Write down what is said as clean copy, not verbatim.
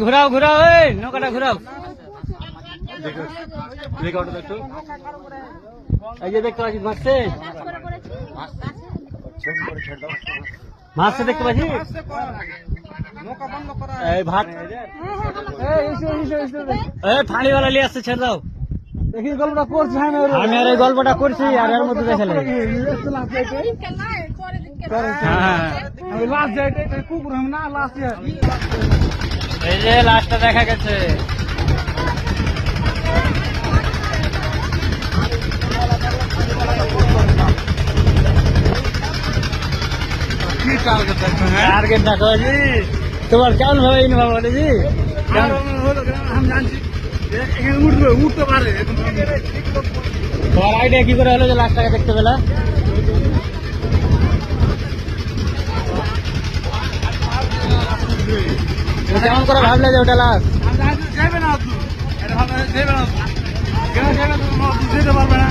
ঘুরাও ঘুরাও, এই নৌকাটা ঘুরাও। এই যে দেখতে পাচ্ছি মাছছে, মাছছে দেখতে পাচ্ছি। এই ভাত ফাঁড়িওয়ালা নিয়ে আসছে, ছেড়ে দাও। গল্পটা করছি আমি আর এই গল্পটা করছি, আর এর মধ্যে দেখালে কুকুর না লাস্ট এই যে লাস্টটা দেখা গেছে। টার্গেট দেখো জি, তোমার কেমন ভাবে ইনভাব বলে জি? আমি জানছি উঠতে পারে। তোমার আইডিয়া কি করে হলো যে লাস্টটাকে দেখতে পেলা? কেমন করে ভাবলে যে ওটা লাস্ট? যাবে না, যেতে পারবে না।